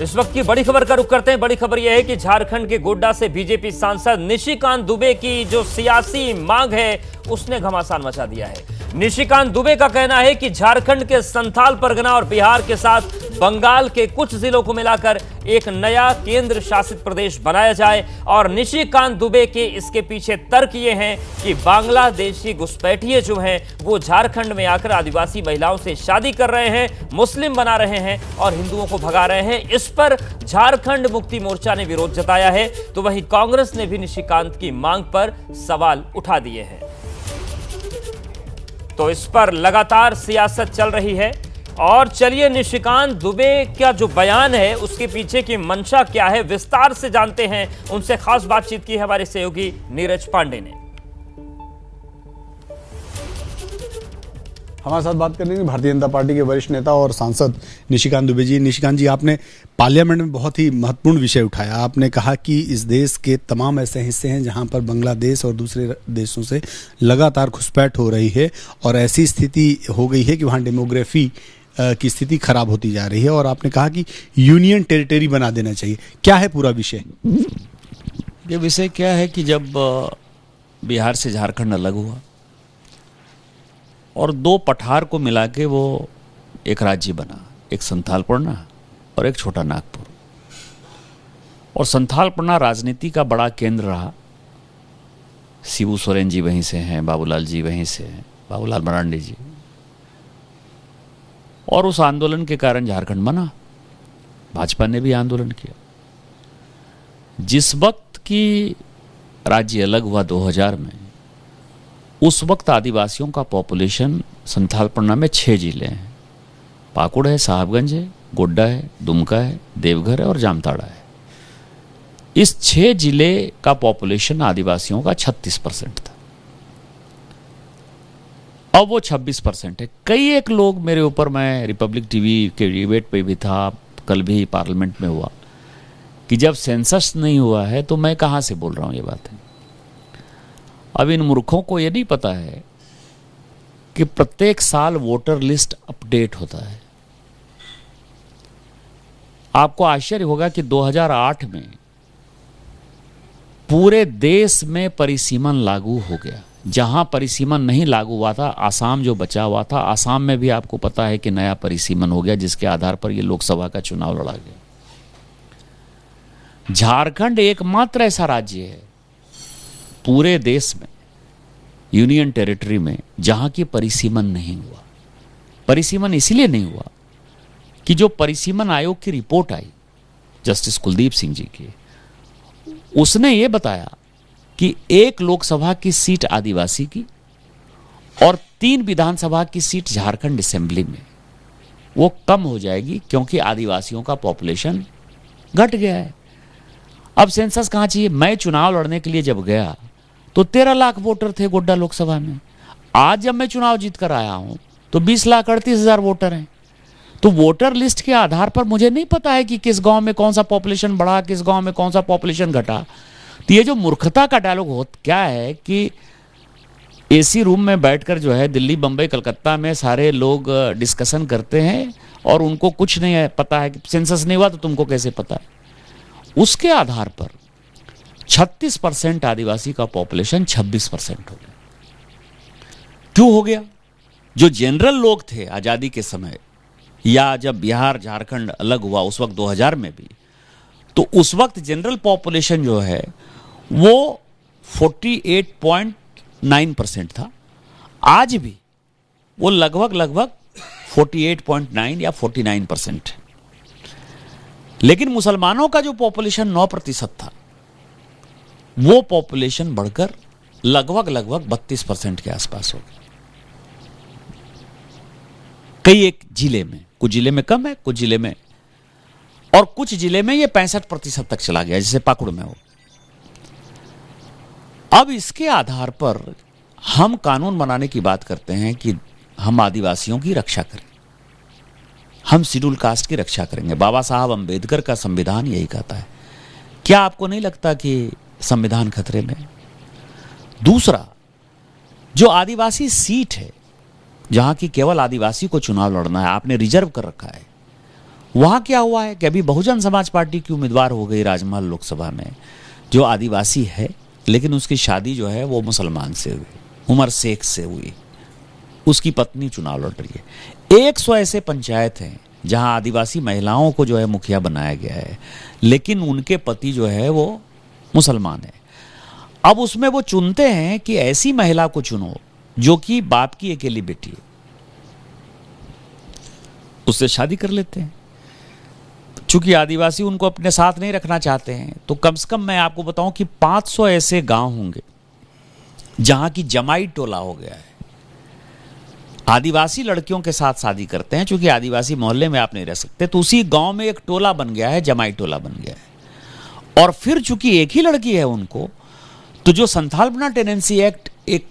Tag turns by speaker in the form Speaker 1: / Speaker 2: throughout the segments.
Speaker 1: इस वक्त की बड़ी खबर का रुख करते हैं। बड़ी खबर यह है कि झारखंड के गोड्डा से बीजेपी सांसद निशिकांत दुबे की जो सियासी मांग है उसने घमासान मचा दिया है। निशिकांत दुबे का कहना है कि झारखंड के संथाल परगना और बिहार के साथ बंगाल के कुछ जिलों को मिलाकर एक नया केंद्र शासित प्रदेश बनाया जाए। और निशिकांत दुबे के इसके पीछे तर्क ये हैं कि बांग्लादेशी घुसपैठिए जो हैं वो झारखंड में आकर आदिवासी महिलाओं से शादी कर रहे हैं, मुस्लिम बना रहे हैं और हिंदुओं को भगा रहे हैं। इस पर झारखंड मुक्ति मोर्चा ने विरोध जताया है, तो वहीं कांग्रेस ने भी निशिकांत की मांग पर सवाल उठा दिए हैं। तो इस पर लगातार सियासत चल रही है। और चलिए निशिकांत दुबे का जो बयान है उसके पीछे की मंशा क्या है विस्तार से जानते हैं। उनसे खास बातचीत की है हमारे सहयोगी नीरज पांडे ने।
Speaker 2: हमारे साथ बात करने के भारतीय जनता पार्टी के वरिष्ठ नेता और सांसद निशिकांत दुबे जी। निशिकांत जी, आपने पार्लियामेंट में बहुत ही महत्वपूर्ण विषय उठाया। आपने कहा कि इस देश के तमाम ऐसे हिस्से हैं जहां पर बांग्लादेश और दूसरे देशों से लगातार घुसपैठ हो रही है और ऐसी स्थिति हो गई है कि वहां डेमोग्राफी की स्थिति खराब होती जा रही है। और आपने कहा कि यूनियन टेरिटरी बना देना चाहिए। क्या है पूरा विषय?
Speaker 3: ये विषय क्या है कि जब बिहार से झारखंड अलग हुआ और दो पठार को मिला के वो एक राज्य बना, एक संथालपरना और एक छोटा नागपुर। और संथालपरना राजनीति का बड़ा केंद्र रहा। शिबू सोरेन जी वहीं से हैं, बाबूलाल जी वहीं से हैं, बाबूलाल मरांडी जी। और उस आंदोलन के कारण झारखंड बना। भाजपा ने भी आंदोलन किया। जिस वक्त की राज्य अलग हुआ 2000 में, उस वक्त आदिवासियों का पॉपुलेशन संथालपरना में 6 जिले हैं। पाकुड़ है, साहबगंज है, गोड्डा है, दुमका है, देवघर है और जामताड़ा है। इस 6 जिले का पॉपुलेशन आदिवासियों का 36% था। अब वो 26% है। कई एक लोग मेरे ऊपर, मैं रिपब्लिक टीवी के डिबेट पे भी था, कल भी पार्लियामेंट में हुआ, कि जब सेंसस नहीं हुआ है तो मैं कहाँ से बोल रहा हूँ ये बातें। अब इन मूर्खों को ये नहीं पता है कि प्रत्येक साल वोटर लिस्ट अपडेट होता है। आपको आश्चर्य होगा कि 2008 में पूरे देश में परिसीमन लागू हो गया। जहां परिसीमन नहीं लागू हुआ था, आसाम जो बचा हुआ था, आसाम में भी आपको पता है कि नया परिसीमन हो गया, जिसके आधार पर यह लोकसभा का चुनाव लड़ा गया। झारखंड एकमात्र ऐसा राज्य है पूरे देश में, यूनियन टेरिटरी में, जहां की परिसीमन नहीं हुआ। परिसीमन इसलिए नहीं हुआ कि जो परिसीमन आयोग की रिपोर्ट आई जस्टिस कुलदीप सिंह जी की, उसने ये बताया कि 1 लोकसभा की सीट आदिवासी की और 3 विधानसभा की सीट झारखंड असेंबली में वो कम हो जाएगी क्योंकि आदिवासियों का पॉपुलेशन घट गया है। अब सेंसस कहां चाहिए? मैं चुनाव लड़ने के लिए जब गया तो 13 लाख वोटर थे गोड्डा लोकसभा में। आज जब मैं चुनाव जीत कर आया हूं तो 20,38,000 वोटर हैं। तो वोटर लिस्ट के आधार पर मुझे नहीं पता है कि किस गांव में कौन सा पॉपुलेशन बढ़ा, किस गांव में कौन सा पॉपुलेशन घटा। तो ये जो मूर्खता का डायलॉग हो क्या है कि एसी रूम में बैठकर जो है दिल्ली, बंबई, कलकत्ता में सारे लोग डिस्कशन करते हैं और उनको कुछ नहीं है पता है कि सेंसस नहीं हुआ तो तुमको कैसे पता है। उसके आधार पर 36% आदिवासी का पॉपुलेशन 26% हो गया। क्यों हो गया? जो जनरल लोग थे आजादी के समय, या जब बिहार झारखंड अलग हुआ उस वक्त 2000 में भी, तो उस वक्त जनरल पॉपुलेशन जो है वो 48.9% था। आज भी वो लगभग 48.9 या 49% है। लेकिन मुसलमानों का जो पॉपुलेशन 9% था, वो पॉपुलेशन बढ़कर लगभग 32% के आसपास हो गया। कई एक जिले में, कुछ जिले में कम है, कुछ जिले में, और कुछ जिले में ये 65% तक चला गया, जैसे पाकुड़ में हो। अब इसके आधार पर हम कानून बनाने की बात करते हैं कि हम आदिवासियों की रक्षा करें, हम शेड्यूल कास्ट की रक्षा करेंगे। बाबा साहब अंबेडकर का संविधान यही कहता है। क्या आपको नहीं लगता कि संविधान खतरे में? दूसरा, जो आदिवासी सीट है जहां की केवल आदिवासी को चुनाव लड़ना है, आपने रिजर्व कर रखा है, वहां क्या हुआ है कि अभी बहुजन समाज पार्टी की उम्मीदवार हो गई राजमहल लोकसभा में, जो आदिवासी है, लेकिन उसकी शादी जो है वो मुसलमान से हुई, उमर शेख से हुई, उसकी पत्नी चुनाव लड़ रही है। 100 ऐसे पंचायत हैं जहां आदिवासी महिलाओं को जो है मुखिया बनाया गया है, लेकिन उनके पति जो है वो मुसलमान है। अब उसमें वो चुनते हैं कि ऐसी महिला को चुनो जो कि बाप की अकेली बेटी है, उससे शादी कर लेते हैं। चूंकि आदिवासी उनको अपने साथ नहीं रखना चाहते हैं, तो कम से कम मैं आपको बताऊं कि 500 ऐसे गांव होंगे जहां की जमाई टोला हो गया है। आदिवासी लड़कियों के साथ शादी करते हैं, चूंकि आदिवासी मोहल्ले में आप नहीं रह सकते, तो उसी गांव में एक टोला बन गया है, जमाई टोला बन गया है। और फिर चूंकि एक ही लड़की है उनको, तो जो संथालपना टेनेंसी एक्ट एक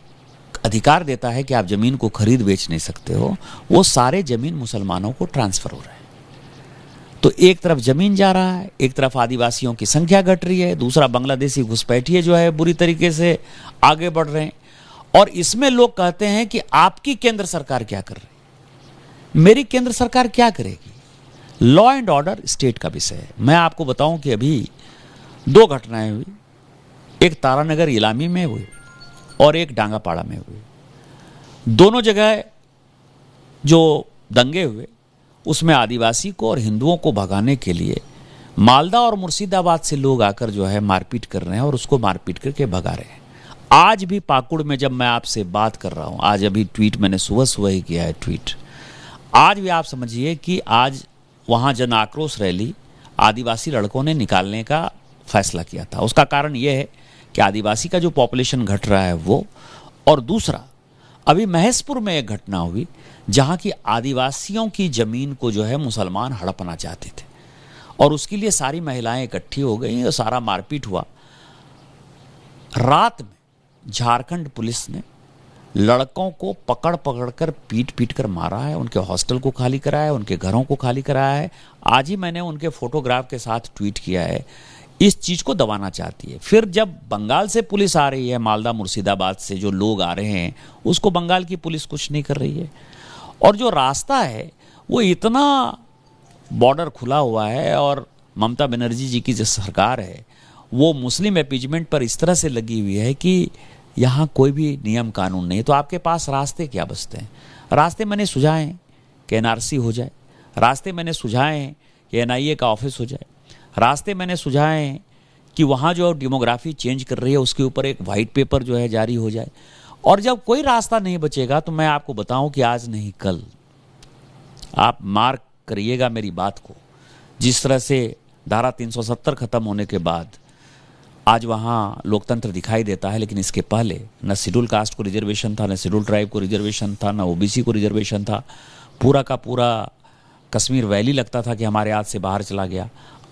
Speaker 3: अधिकार देता है कि आप जमीन को खरीद बेच नहीं सकते हो, वो सारे जमीन मुसलमानों को ट्रांसफर हो रहे हैं। तो एक तरफ जमीन जा रहा है, एक तरफ आदिवासियों की संख्या घट रही है, दूसरा बांग्लादेशी घुसपैठिए जो है बुरी तरीके से आगे बढ़ रहे हैं। और इसमें लोग कहते हैं कि आपकी केंद्र सरकार क्या कर रही है? मेरी केंद्र सरकार क्या करेगी? लॉ एंड ऑर्डर स्टेट का विषय है। मैं आपको बताऊं कि अभी 2 घटनाएं हुई, एक तारानगर इलामी में हुई और एक डांगापाड़ा में हुई। दोनों जगह जो दंगे हुए उसमें आदिवासी को और हिंदुओं को भगाने के लिए मालदा और मुर्शिदाबाद से लोग आकर जो है मारपीट कर रहे हैं और उसको मारपीट करके भगा रहे हैं। आज भी पाकुड़ में जब मैं आपसे बात कर रहा हूं, आज अभी ट्वीट मैंने सुबह ही किया है ट्वीट, आज भी आप समझिए कि आज वहां जन आक्रोश रैली आदिवासी लड़कों ने निकालने का फैसला किया था। उसका कारण यह है कि आदिवासी का जो पॉपुलेशन घट रहा है वो, और दूसरा अभी महेशपुर में एक घटना हुई जहां की आदिवासियों की जमीन को जो है मुसलमान हड़पना चाहते थे और उसके लिए सारी महिलाएं इकट्ठी हो गई और सारा मारपीट हुआ। रात में झारखंड पुलिस ने लड़कों को पकड़ पकड़ कर पीट पीट कर मारा है, उनके हॉस्टल को खाली कराया है, उनके घरों को खाली कराया है। आज ही मैंने उनके फोटोग्राफ के साथ ट्वीट किया है। इस चीज को दबाना चाहती है। फिर जब बंगाल से पुलिस आ रही है, मालदा मुर्शिदाबाद से जो लोग आ रहे हैं, उसको बंगाल की पुलिस कुछ नहीं कर रही है। और जो रास्ता है वो इतना बॉर्डर खुला हुआ है और ममता बनर्जी जी की जो सरकार है वो मुस्लिम अपीजमेंट पर इस तरह से लगी हुई है कि यहाँ कोई भी नियम कानून नहीं। तो आपके पास रास्ते क्या बचते हैं? रास्ते मैंने सुझाए हैं कि एनआरसी हो जाए, रास्ते मैंने सुझाए हैं कि एनआईए का ऑफिस हो जाए, रास्ते मैंने सुझाए हैं कि वहाँ जो डेमोग्राफी चेंज कर रही है उसके ऊपर एक वाइट पेपर जो है जारी हो जाए। और जब कोई रास्ता नहीं बचेगा तो मैं आपको बताऊं कि आज नहीं कल, आप मार्क करिएगा मेरी बात को, जिस तरह से धारा 370 खत्म होने के बाद आज वहाँ लोकतंत्र दिखाई देता है, लेकिन इसके पहले न शेड्यूल कास्ट को रिजर्वेशन था, न शेड्यूल ट्राइब को रिजर्वेशन था, न ओबीसी को रिजर्वेशन था। पूरा का पूरा कश्मीर वैली लगता था कि हमारे हाथ से बाहर चला गया।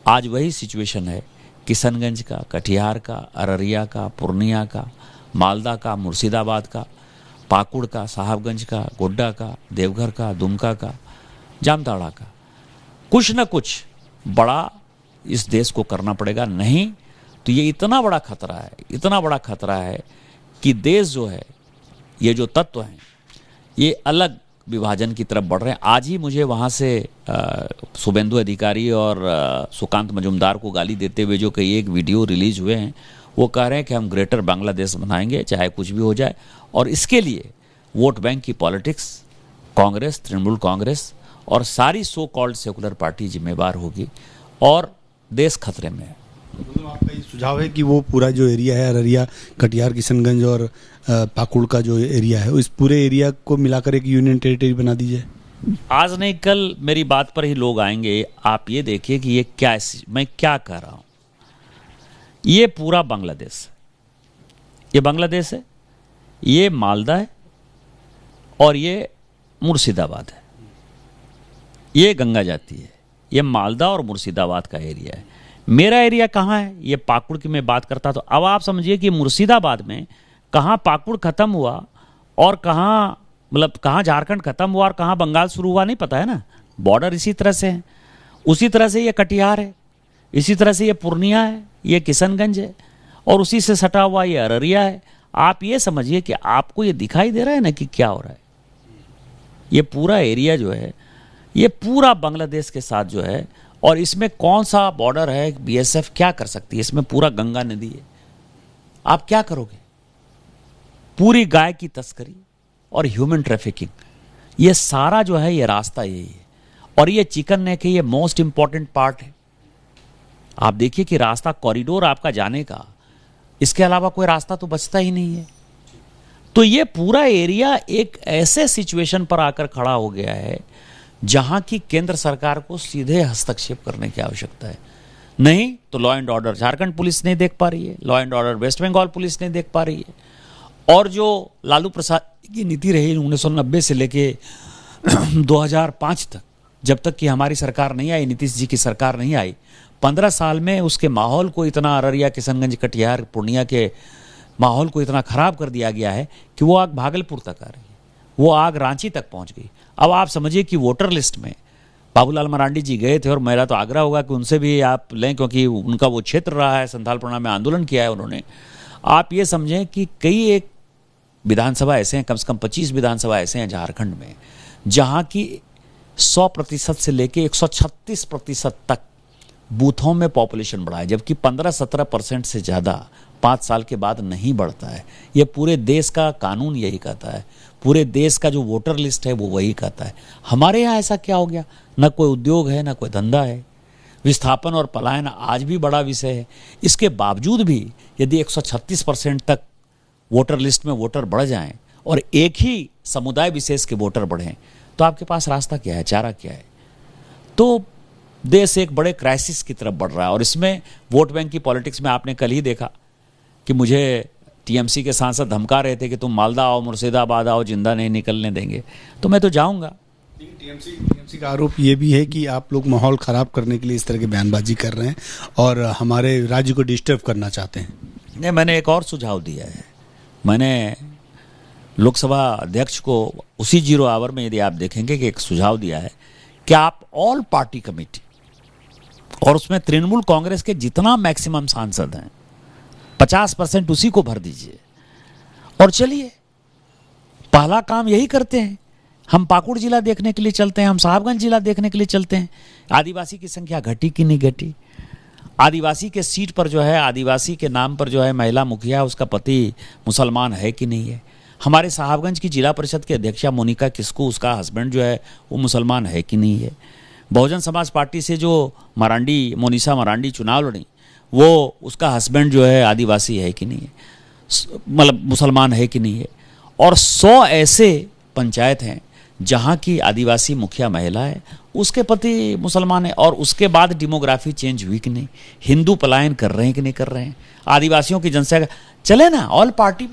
Speaker 3: आज वही सिचुएशन है किशनगंज का, कटिहार का, अररिया का, पूर्णिया का, मालदा का, मुर्शिदाबाद का, पाकुड़ का, साहबगंज का, गोड्डा का, देवघर का, दुमका का, जामताड़ा का। कुछ न कुछ बड़ा इस देश को करना पड़ेगा, नहीं तो ये इतना बड़ा खतरा है, इतना बड़ा खतरा है कि देश जो है, ये जो तत्व हैं ये अलग विभाजन की तरफ बढ़ रहे हैं। आज ही मुझे वहाँ से शुभेंदु अधिकारी और सुकांत मजुमदार को गाली देते हुए जो कई एक वीडियो रिलीज हुए हैं, वो कह रहे हैं कि हम ग्रेटर बांग्लादेश बनाएंगे चाहे कुछ भी हो जाए, और इसके लिए वोट बैंक की पॉलिटिक्स, कांग्रेस, तृणमूल कांग्रेस और सारी सो कॉल्ड सेकुलर पार्टी जिम्मेवार होगी और देश खतरे में है।
Speaker 2: मतलब आपका ये सुझाव है कि वो पूरा जो एरिया है अररिया, कटिहार, किशनगंज और पाकुड़ का जो एरिया है, इस पूरे एरिया को मिलाकर एक यूनियन टेरिटरी बना दी जाए?
Speaker 3: आज नहीं कल मेरी बात पर ही लोग आएंगे। आप ये देखिए कि ये क्या, मैं क्या कह रहा हूं। ये पूरा बांग्लादेश है, ये बांग्लादेश है, ये मालदा है और ये मुर्शिदाबाद है, ये गंगा जाती है, ये मालदा और मुर्शिदाबाद का एरिया है। मेरा एरिया कहाँ है? ये पाकुड़ की मैं बात करता। तो अब आप समझिए कि मुर्शिदाबाद में कहाँ पाकुड़ खत्म हुआ और कहाँ, मतलब कहाँ झारखंड खत्म हुआ और कहाँ बंगाल शुरू हुआ, नहीं पता है ना। बॉर्डर इसी तरह से है। उसी तरह से ये कटिहार है, इसी तरह से ये पूर्णिया है, ये किशनगंज है और उसी से सटा हुआ ये अररिया है। आप ये समझिए कि आपको ये दिखाई दे रहा है ना कि क्या हो रहा है। ये पूरा एरिया जो है ये पूरा बांग्लादेश के साथ जो है, और इसमें कौन सा बॉर्डर है, बीएसएफ क्या कर सकती है, इसमें पूरा गंगा नदी है, आप क्या करोगे? पूरी गाय की तस्करी और ह्यूमन ट्रैफिकिंग, ये सारा जो है ये रास्ता यही है। और ये चिकन नेक है, ये मोस्ट इंपॉर्टेंट पार्ट है। आप देखिए कि रास्ता, कॉरिडोर आपका जाने का, इसके अलावा कोई रास्ता तो बचता ही नहीं है। तो ये पूरा एरिया एक ऐसे सिचुएशन पर आकर खड़ा हो गया है जहां की केंद्र सरकार को सीधे हस्तक्षेप करने की आवश्यकता है। नहीं तो law and order Jharkhand police नहीं देख पा रही है, law and order West Bengal police नहीं देख पा रही है। और जो लालू प्रसाद की नीति रही 1990 से लेके 2005 तक, जब तक कि हमारी सरकार नहीं आई, नीतीश जी की सरकार नहीं आई, 15 साल में उसके माहौल को इतना, अररिया, किशनगंज, कटिहार, पूर्णिया के माहौल को इतना खराब कर दिया गया है कि वो आग भागलपुर तक आ रही है, वो आग रांची तक पहुंच गई। अब आप समझिए कि वोटर लिस्ट में बाबूलाल मरांडी जी गए थे, और मेरा तो आग्रह होगा कि उनसे भी आप लें, क्योंकि उनका वो क्षेत्र रहा है, संथाल परगना में आंदोलन किया है उन्होंने। आप ये समझें कि कई एक विधानसभा ऐसे हैं, कम से कम 25 विधानसभा ऐसे हैं झारखंड में, जहां की 100% से लेके 136% तक बूथों में पॉपुलेशन बढ़ा है, जबकि 15-17% से ज़्यादा 5 साल के बाद नहीं बढ़ता है। ये पूरे देश का कानून यही कहता है, पूरे देश का जो वोटर लिस्ट है वो वही कहता है। हमारे यहाँ ऐसा क्या हो गया? न कोई उद्योग है, न कोई धंधा है। विस्थापन और पलायन आज भी बड़ा विषय है। इसके बावजूद भी यदि 136% तक वोटर लिस्ट में वोटर बढ़ जाएं और एक ही समुदाय विशेष के वोटर बढ़ें, तो आपके पास रास्ता क्या है, चारा क्या है? तो देश एक बड़े क्राइसिस की तरफ बढ़ रहा है। और इसमें वोट बैंक की पॉलिटिक्स में आपने कल ही देखा कि मुझे टीएमसी के सांसद धमका रहे थे कि तुम मालदा आओ, मुर्शिदाबाद आओ, जिंदा नहीं निकलने देंगे। तो मैं तो जाऊंगा।
Speaker 2: टीएमसी का आरोप ये भी है कि आप लोग माहौल खराब करने के लिए इस तरह की बयानबाजी कर रहे हैं और हमारे राज्य को डिस्टर्ब करना चाहते हैं।
Speaker 3: नहीं, मैंने एक और सुझाव दिया है। मैंने लोकसभा अध्यक्ष को उसी 0 आवर में, यदि आप देखेंगे, कि एक सुझाव दिया है कि आप ऑल पार्टी कमेटी, और उसमें तृणमूल कांग्रेस के जितना मैक्सिमम सांसद हैं 50% उसी को भर दीजिए, और चलिए पहला काम यही करते हैं। हम पाकुड़ जिला देखने के लिए चलते हैं, हम साहबगंज जिला देखने के लिए चलते हैं। आदिवासी की संख्या घटी कि नहीं घटी? आदिवासी के सीट पर जो है, आदिवासी के नाम पर जो है महिला मुखिया, उसका पति मुसलमान है कि नहीं है? हमारे साहबगंज की जिला परिषद की अध्यक्षा मोनिका किस्कू, उसका हस्बैंड जो है वो मुसलमान है कि नहीं है? बहुजन समाज पार्टी से जो मरांडी, मोनिसा मरांडी चुनाव लड़ी, वो उसका हस्बैंड जो है आदिवासी है कि नहीं है, मतलब मुसलमान है कि नहीं है? और 100 ऐसे पंचायत हैं जहां की आदिवासी मुखिया महिला है, उसके पति मुसलमान है, और उसके बाद डेमोग्राफी चेंज हुई कि नहीं? हिंदू पलायन कर रहे हैं कि नहीं कर रहे हैं? आदिवासियों की जनसंख्या, चले ना ऑल पार्टी